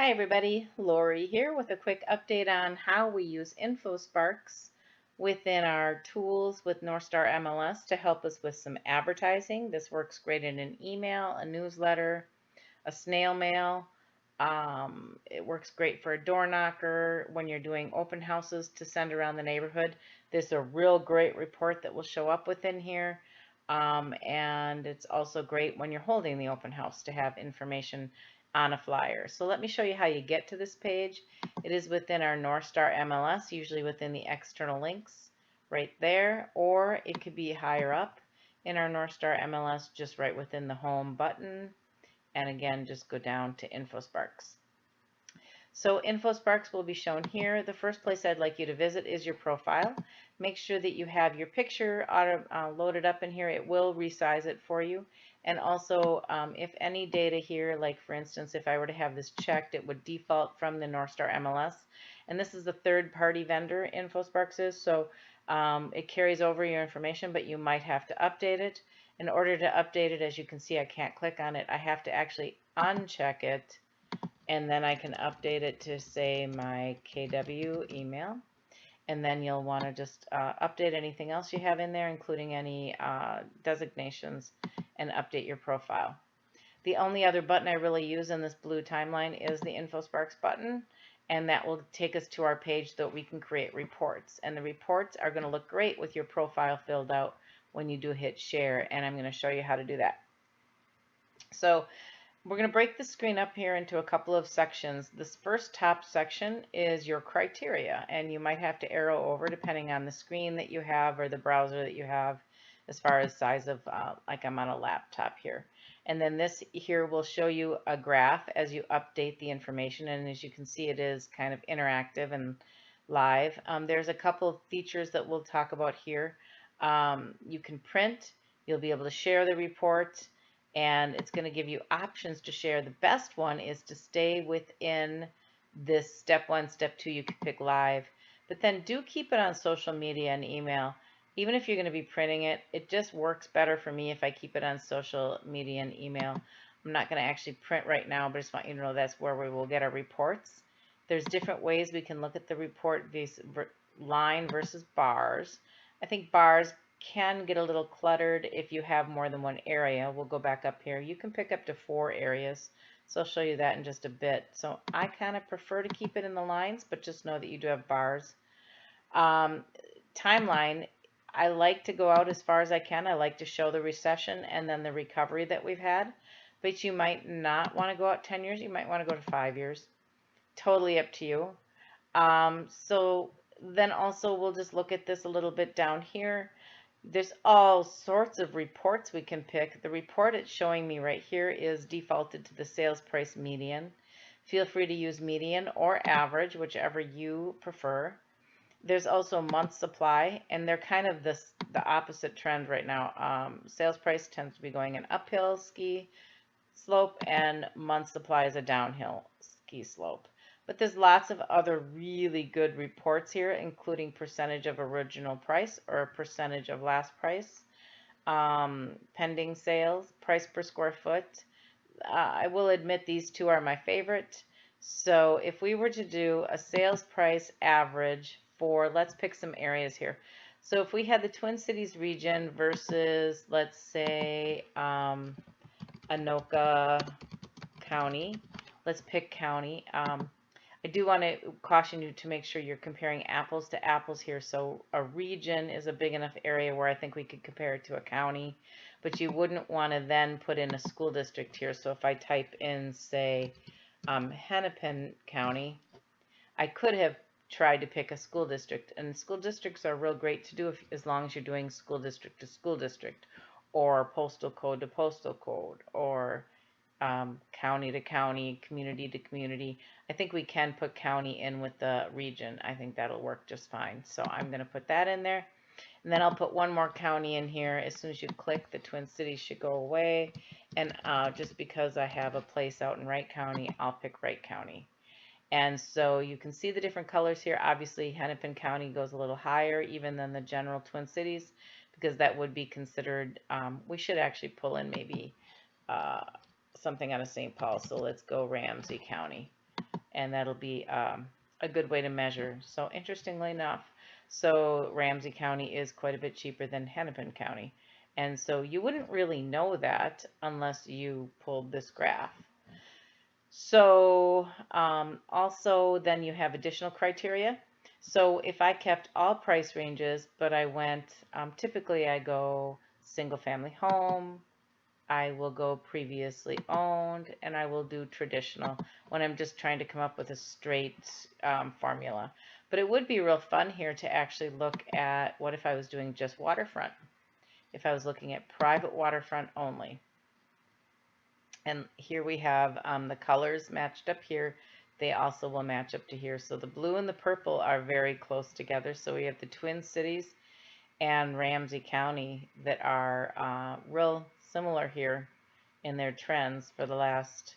Hi everybody, Laurie here with a quick update on how we use Infosparks within our tools with Northstar MLS to help us with some advertising. This works great in an email, a newsletter, a snail mail. It works great for a door knocker when you're doing open houses to send around the neighborhood. There's a real great report that will show up within here. And it's also great when you're holding the open house to have information on a flyer. So let me show you how you get to this page. It is within our Northstar MLS, usually within the external links right there, or it could be higher up in our Northstar MLS, just right within the home button. And again, just go down to Infosparks. So Infosparks will be shown here. The first place I'd like you to visit is your profile. Make sure that you have your picture loaded up in here. It will resize it for you. And also, if any data here, like for instance, if I were to have this checked, it would default from the Northstar MLS. And this is the third-party vendor, Infosparks is, so it carries over your information, but you might have to update it. In order to update it, as you can see, I can't click on it. I have to actually uncheck it, and then I can update it to say my KW email. And then you'll want to just update anything else you have in there, including any designations, and update your profile. The only other button I really use in this blue timeline is the Infosparks button, and that will take us to our page that we can create reports. And the reports are going to look great with your profile filled out when you do hit share, and I'm going to show you how to do that. So we're going to break the screen up here into a couple of sections. This first top section is your criteria, and you might have to arrow over depending on the screen that you have or the browser that you have as far as size of, like I'm on a laptop here. And then this here will show you a graph as you update the information, and as you can see, it is kind of interactive and live. There's a couple of features that we'll talk about here. You can print, you'll be able to share the report, and it's going to give you options to share. The best one is to stay within this step 1, step 2. You can pick live, but then do keep it on social media and email. Even if you're going to be printing it, it just works better for me if I keep it on social media and email. I'm not going to actually print right now, but I just want you to know that's where we will get our reports. There's different ways we can look at the report line versus bars. I think bars can get a little cluttered if you have more than one area. We'll go back up here. You can pick up to 4 areas, so I'll show you that in just a bit. So I kind of prefer to keep it in the lines, but just know that you do have bars. Timeline, I like to go out as far as I can. I like to show the recession and then the recovery that we've had, but you might not want to go out 10 years. You might want to go to 5 years. Totally up to you. So then also we'll just look at this a little bit down here. There's all sorts of reports we can pick. The report it's showing me right here is defaulted to the sales price median. Feel free to use median or average, whichever you prefer. There's also month supply, and they're kind of the opposite trend right now. Sales price tends to be going an uphill ski slope, and month supply is a downhill ski slope. But there's lots of other really good reports here, including percentage of original price or percentage of last price, pending sales, price per square foot. I will admit these two are my favorite. So if we were to do a sales price average for, let's pick some areas here. So if we had the Twin Cities region versus, let's say, Anoka County. Let's pick county. I do want to caution you to make sure you're comparing apples to apples here. So a region is a big enough area where I think we could compare it to a county, but you wouldn't want to then put in a school district here. So if I type in, say, Hennepin County, I could have tried to pick a school district, and school districts are real great to do as long as you're doing school district to school district, or postal code to postal code, or county to county, community to community. I think we can put county in with the region. I think that'll work just fine. So I'm going to put that in there. And then I'll put one more county in here. As soon as you click, the Twin Cities should go away. And just because I have a place out in Wright County, I'll pick Wright County. And so you can see the different colors here. Obviously, Hennepin County goes a little higher even than the general Twin Cities, because that would be considered, we should actually pull in maybe something out of St. Paul. So let's go Ramsey County. and that'll be a good way to measure. So interestingly enough, so Ramsey County is quite a bit cheaper than Hennepin County. And so you wouldn't really know that unless you pulled this graph. So also then you have additional criteria. So if I kept all price ranges, but I went, typically I go single family home, I will go previously owned, and I will do traditional when I'm just trying to come up with a straight formula. But it would be real fun here to actually look at what if I was doing just waterfront, if I was looking at private waterfront only. And here we have the colors matched up here. They also will match up to here. So the blue and the purple are very close together. So we have the Twin Cities and Ramsey County that are real similar here in their trends for the last,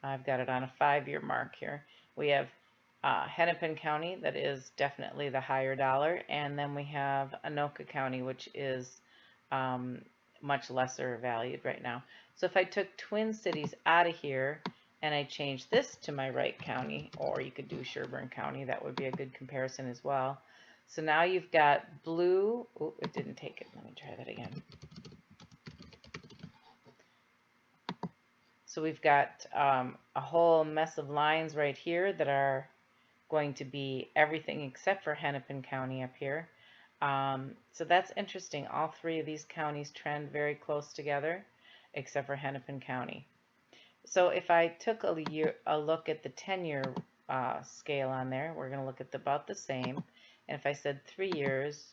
I've got it on a 5-year mark here. We have Hennepin County that is definitely the higher dollar, and then we have Anoka County, which is much lesser valued right now. So if I took Twin Cities out of here and I change this to my Wright County, or you could do Sherburne County, that would be a good comparison as well. So now you've got blue, oh, it didn't take it, let me try that again. So we've got a whole mess of lines right here that are going to be everything except for Hennepin County up here. So that's interesting. All three of these counties trend very close together, except for Hennepin County. So if I took a look at the 10-year scale on there, we're going to look at about the same. And if I said 3 years,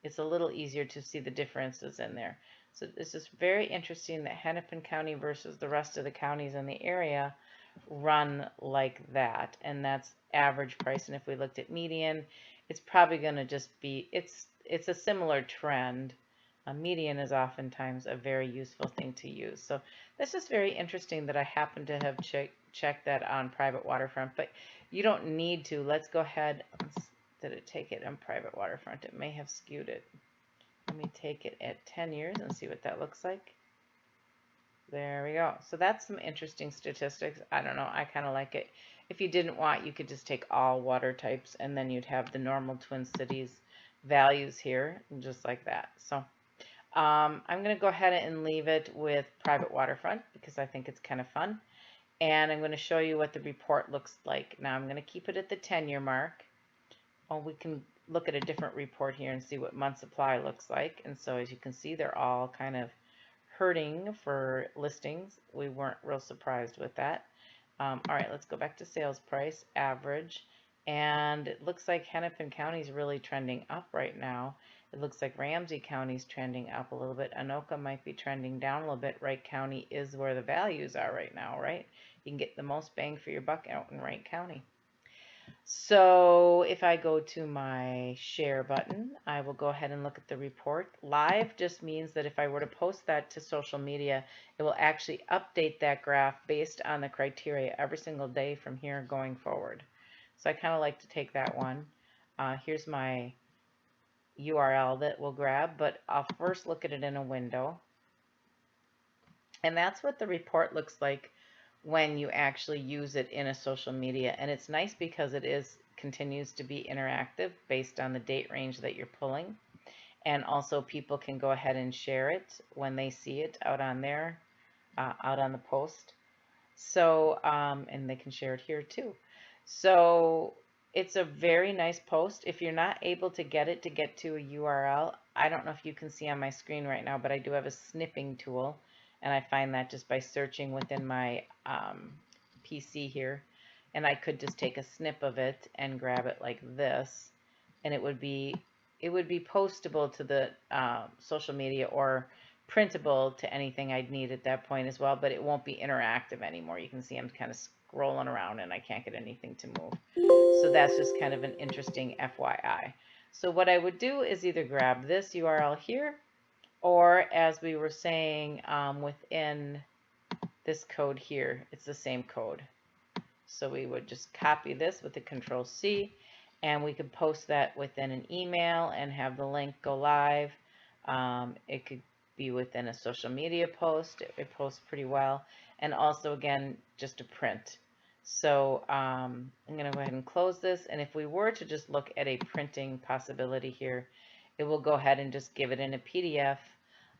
it's a little easier to see the differences in there. So this is very interesting that Hennepin County versus the rest of the counties in the area run like that, and that's average price. And if we looked at median, it's probably going to just be, it's a similar trend. A median is oftentimes a very useful thing to use. So that's just very interesting that I happen to have checked that on private waterfront, but you don't need to. Let's go ahead. Did it take it on private waterfront? It may have skewed it. Let me take it at 10 years and see what that looks like. There we go. So that's some interesting statistics. I don't know. I kind of like it. If you didn't want, you could just take all water types and then you'd have the normal Twin Cities values here, just like that. So I'm going to go ahead and leave it with private waterfront because I think it's kind of fun. And I'm going to show you what the report looks like. Now I'm going to keep it at the 10-year mark. Oh, we can look at a different report here and see what month supply looks like. And so as you can see, they're all kind of hurting for listings. We weren't real surprised with that. All right, let's go back to sales price, average. And it looks like Hennepin County is really trending up right now. It looks like Ramsey County is trending up a little bit. Anoka might be trending down a little bit. Wright County is where the values are right now, right? You can get the most bang for your buck out in Wright County. So if I go to my share button, I will go ahead and look at the report. Live just means that if I were to post that to social media, it will actually update that graph based on the criteria every single day from here going forward. So I kind of like to take that one. Here's my URL that we'll grab, but I'll first look at it in a window. And that's what the report looks like when you actually use it in a social media. And it's nice because it continues to be interactive based on the date range that you're pulling. And also people can go ahead and share it when they see it out on there, out on the post. So, and they can share it here too. So it's a very nice post. If you're not able to get it to get to a URL, I don't know if you can see on my screen right now, but I do have a snipping tool. And I find that just by searching within my PC here. And I could just take a snip of it and grab it like this. And it would be postable to the social media or printable to anything I'd need at that point as well, but it won't be interactive anymore. You can see I'm kind of scrolling around and I can't get anything to move. So that's just kind of an interesting FYI. So what I would do is either grab this URL here, or as we were saying within this code here, it's the same code. So we would just copy this with the Control-C, and we could post that within an email and have the link go live. It could be within a social media post. It posts pretty well. And also, again, just a print. So I'm going to go ahead and close this. And if we were to just look at a printing possibility here, it will go ahead and just give it in a PDF,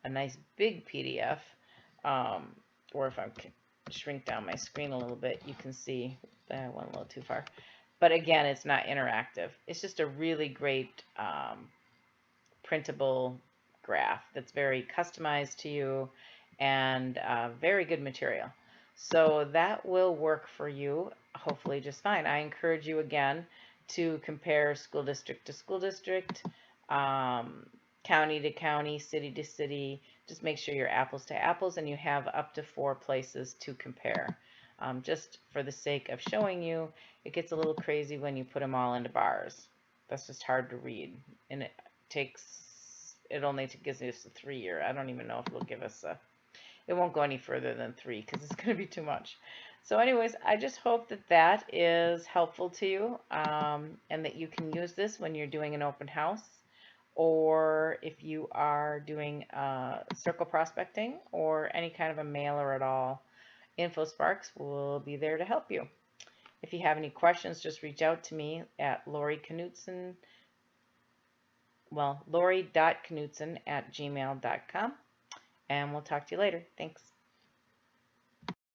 a nice big PDF. Or if I shrink down my screen a little bit, you can see that I went a little too far. But again, it's not interactive. It's just a really great printable graph that's very customized to you and very good material. So that will work for you, hopefully just fine. I encourage you again to compare school district to school district, county to county, city to city. Just make sure you're apples to apples and you have up to 4 places to compare. Just for the sake of showing you, it gets a little crazy when you put them all into bars. That's just hard to read, and it only gives us a 3-year. I don't even know if it'll give us it won't go any further than 3 because it's going to be too much. So anyways, I just hope that that is helpful to you, and that you can use this when you're doing an open house, or if you are doing circle prospecting or any kind of a mailer at all. Infosparks will be there to help you. If you have any questions, just reach out to me at Laurie Knutson, laurie.knutson@gmail.com, and we'll talk to you later. Thanks.